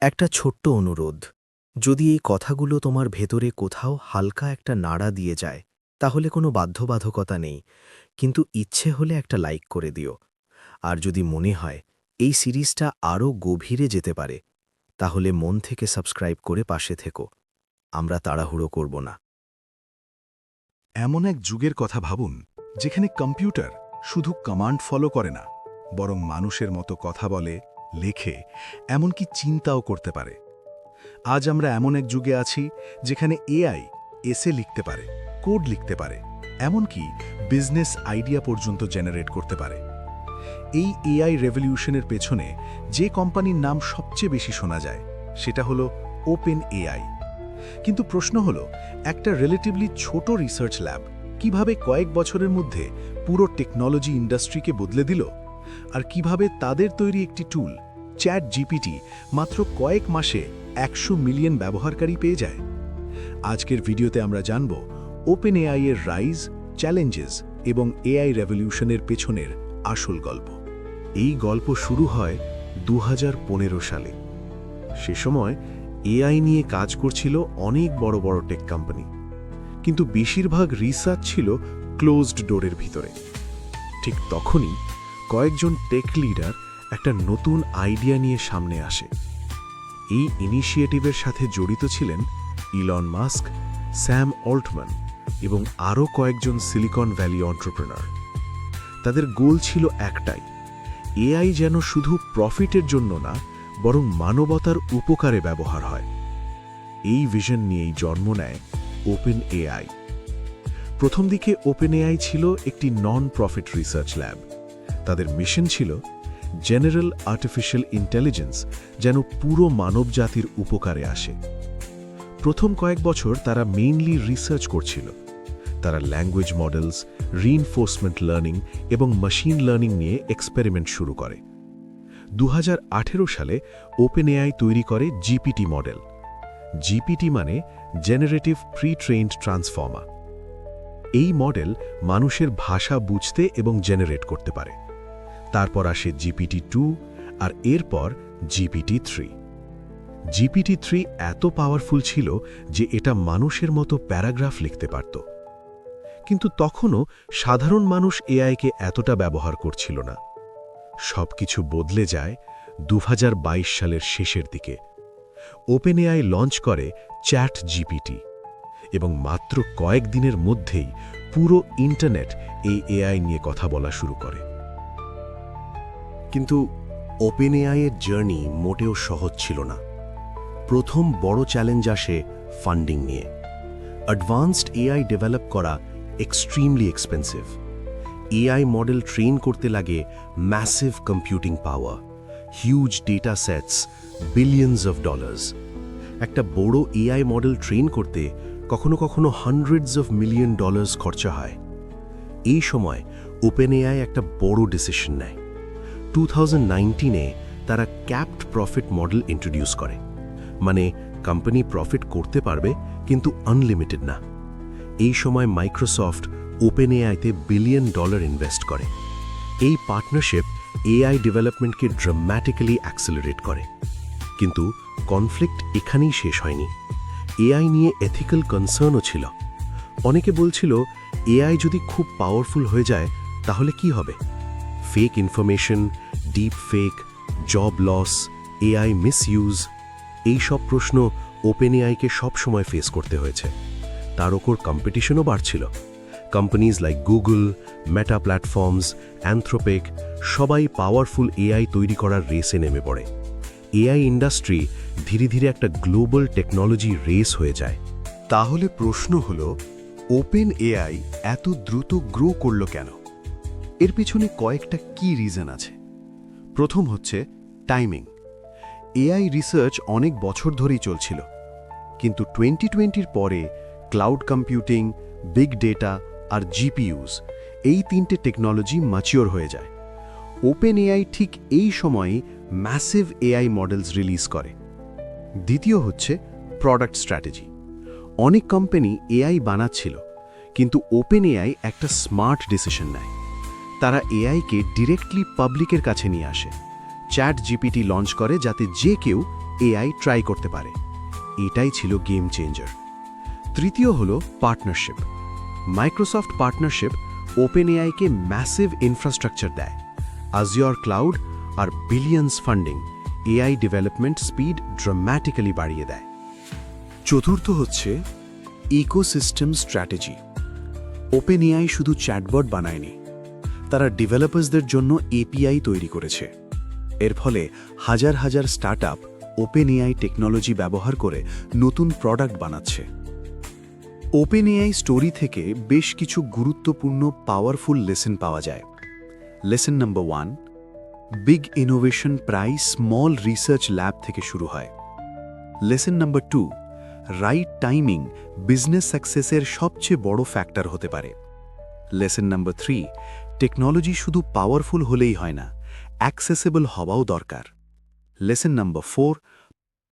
একটা ছোট্ট অনুরোধ, যদি এই কথাগুলো তোমার ভেতরে কোথাও হালকা একটা নাড়া দিয়ে যায়, তাহলে কোনো বাধ্যবাধকতা নেই, কিন্তু ইচ্ছে হলে একটা লাইক করে দিও। আর যদি মনে হয় এই সিরিজটা আরও গভীরে যেতে পারে, তাহলে মন থেকে সাবস্ক্রাইব করে পাশে থেকো। আমরা তাড়াহুড়ো করব না। এমন এক যুগের কথা ভাবুন, যেখানে কম্পিউটার শুধু কমান্ড ফলো করে না, বরং মানুষের মতো কথা বলে, লেখে, এমনকি চিন্তাও করতে পারে। আজ আমরা এমন এক যুগে আছি যেখানে এআই এসে লিখতে পারে, কোড লিখতে পারে, এমনকি বিজনেস আইডিয়া পর্যন্ত জেনারেট করতে পারে। এই এআই রেভলিউশনের পেছনে যে কোম্পানির নাম সবচেয়ে বেশি শোনা যায়, সেটা হলো ওপেন এআই। কিন্তু প্রশ্ন হলো, একটা রিলেটিভলি ছোট রিসার্চ ল্যাব কিভাবে কয়েক বছরের মধ্যে পুরো টেকনোলজি ইন্ডাস্ট্রিকে বদলে দিল? আর কিভাবে তাদের তৈরি একটি টুল, চ্যাট জিপিটি, মাত্র কয়েক মাসে 100 মিলিয়ন ব্যবহারকারী পেয়ে যায়? আজকের ভিডিওতে আমরা জানব ওপেন এআই এর রাইজ, চ্যালেঞ্জেস এবং এআই রেভলিউশনের পেছনের আসল গল্প। এই গল্প শুরু হয় 2015 সালে। সে সময় এআই নিয়ে কাজ করছিল অনেক বড় বড় টেক কোম্পানি, কিন্তু বেশিরভাগ রিসার্চ ছিল ক্লোজড ডোরের ভিতরে। ঠিক তখনই কয়েকজন টেক লিডার একটা নতুন আইডিয়া নিয়ে সামনে আসে। এই ইনিশিয়েটিভের সাথে জড়িত ছিলেন ইলন মাস্ক, স্যাম অল্টম্যান এবং আরও কয়েকজন সিলিকন ভ্যালি এন্টারপ্রেনার। তাদের গোল ছিল একটাই, এআই যেন শুধু প্রফিটের জন্য না, বরং মানবতার উপকারে ব্যবহার হয়। এই ভিশন নিয়েই জন্ম নেয় ওপেন এআই। প্রথম দিকে ওপেন এআই ছিল একটি নন প্রফিট রিসার্চ ল্যাব। তাদের মিশন ছিল জেনারেল আর্টিফিশিয়াল ইন্টেলিজেন্স যেন পুরো মানবজাতির উপকারে আসে। প্রথম কয়েক বছর তারা মেইনলি রিসার্চ করছিল। তারা ল্যাঙ্গুয়েজ মডেলস, রিইনফোর্সমেন্ট লার্নিং এবং মেশিন লার্নিং নিয়ে এক্সপেরিমেন্ট শুরু করে। 2018 সালে ওপেন এআই তৈরি করে জিপিটি মডেল। জিপিটি মানে জেনারেটিভ প্রি-ট্রেইনড ট্রান্সফর্মার। এই মডেল মানুষের ভাষা বুঝতে এবং জেনারেট করতে পারে। তারপর আসে GPT-2 আর এরপর GPT-3। GPT-3 এত পাওয়ারফুল ছিল যে এটা মানুষের মতো প্যারাগ্রাফ লিখতে পারত। কিন্তু তখনও সাধারণ মানুষ এআইকে এতটা ব্যবহার করছিল না। সবকিছু বদলে যায় 2022 সালের শেষের দিকে। ওপেন এআই লঞ্চ করে চ্যাট জিপিটি এবং মাত্র কয়েক দিনের মধ্যেই পুরো ইন্টারনেট এই এআই নিয়ে কথা বলা শুরু করে। কিন্তু ওপেন এআই এর জার্নি মোটেও সহজ ছিল না। প্রথম বড় চ্যালেঞ্জ আসে ফান্ডিং নিয়ে। অ্যাডভান্সড এআই ডেভেলপ করা extremely expensive. AI model train করতে লাগে massive computing power, huge data sets, billions of dollars. একটা বড় এআই মডেল ট্রেন করতে কখনো কখনো হান্ড্রেডস অফ মিলিয়ন ডলার্স খরচা হয়। এই সময় ওপেন এআই একটা বড় ডিসিশন নেয়। 2019-এ তারা ক্যাপড প্রফিট মডেল ইন্ট্রোডিউস করে, মানে কোম্পানি প্রফিট করতে পারবে কিন্তু আনলিমিটেড না। এই সময় মাইক্রোসফট ওপেন এআইতে বিলিয়ন ডলার ইনভেস্ট করে। এই পার্টনারশিপ এআই ডেভেলপমেন্টকে ড্রামাটিক্যালি অ্যাক্সেলারেট করে। কিন্তু কনফ্লিক্ট এখানেই শেষ হয়নি। এআই নিয়ে এথিক্যাল কনসার্নও ছিল। অনেকে বলছিল, এআই যদি খুব পাওয়ারফুল হয়ে যায় তাহলে কি হবে? Fake information, deep fake, job loss, AI misuse, এই সব প্রশ্ন ওপেন এআইকে সবসময় ফেস করতে হয়েছে। তার ওপর কম্পিটিশনও বাড়ছিল। কোম্পানিজ লাইক গুগল, মেটা প্ল্যাটফর্মস, অ্যানথ্রোপিক সবাই পাওয়ারফুল এআই তৈরি করার রেসে নেমে পড়ে। এআই ইন্ডাস্ট্রি ধীরে ধীরে একটা গ্লোবাল টেকনোলজি রেস হয়ে যায়। তাহলে প্রশ্ন হলো, ওপেন এআই এত দ্রুত গ্রো করল কেন? এর পিছনে কয়েকটা কি রিজন আছে। প্রথম হচ্ছে টাইমিং। এআই রিসার্চ অনেক বছর ধরেই চলছিল, কিন্তু 2020-র পরে ক্লাউড কম্পিউটিং, বিগ ডেটা আর জিপিইউস, এই তিনটে টেকনোলজি ম্যাচিওর হয়ে যায়। ওপেন এআই ঠিক এই সময়ই ম্যাসিভ এআই মডেলস রিলিজ করে। দ্বিতীয় হচ্ছে প্রোডাক্ট স্ট্র্যাটেজি। অনেক কোম্পানি এআই বানাচ্ছিল, কিন্তু ওপেন এআই একটা স্মার্ট ডিসিশন নেয়। তারা এআইকে ডিরেক্টলি পাবলিকের কাছে নিয়ে আসে। চ্যাট জিপিটি লঞ্চ করে যাতে যে কেউ এআই ট্রাই করতে পারে। এটাই ছিল গেম চেঞ্জার। তৃতীয় হলো পার্টনারশিপ। মাইক্রোসফট পার্টনারশিপ ওপেন এআইকে ম্যাসিভ ইনফ্রাস্ট্রাকচার দেয়, আজিওর ক্লাউড আর billions funding AI development speed dramatically বাড়িয়ে দেয়। চতুর্থ হচ্ছে ইকোসিস্টেম স্ট্র্যাটেজি। ওপেন এআই শুধু চ্যাটবট বানায়নি, তারা ডেভেলপার্সদের জন্য এপিআই তৈরি করেছে। এর ফলে হাজার হাজার স্টার্টআপ ওপেন এআই টেকনোলজি ব্যবহার করে নতুন প্রোডাক্ট বানাচ্ছে। ওপেন এআই স্টোরি থেকে বেশ কিছু গুরুত্বপূর্ণ পাওয়ারফুল লেসন পাওয়া যায়। লেসন নাম্বার 1, বিগ ইনোভেশন প্রায় স্মল রিসার্চ ল্যাব থেকে শুরু হয়। Lesson number 2, right timing business সাকসেসের সবচেয়ে বড় ফ্যাক্টর হতে পারে। লেসন নাম্বার 3, টেকনোলজি শুধু পাওয়ারফুল হলেই হয় না, অ্যাক্সেসেবল হওয়াও দরকার। Lesson number 4,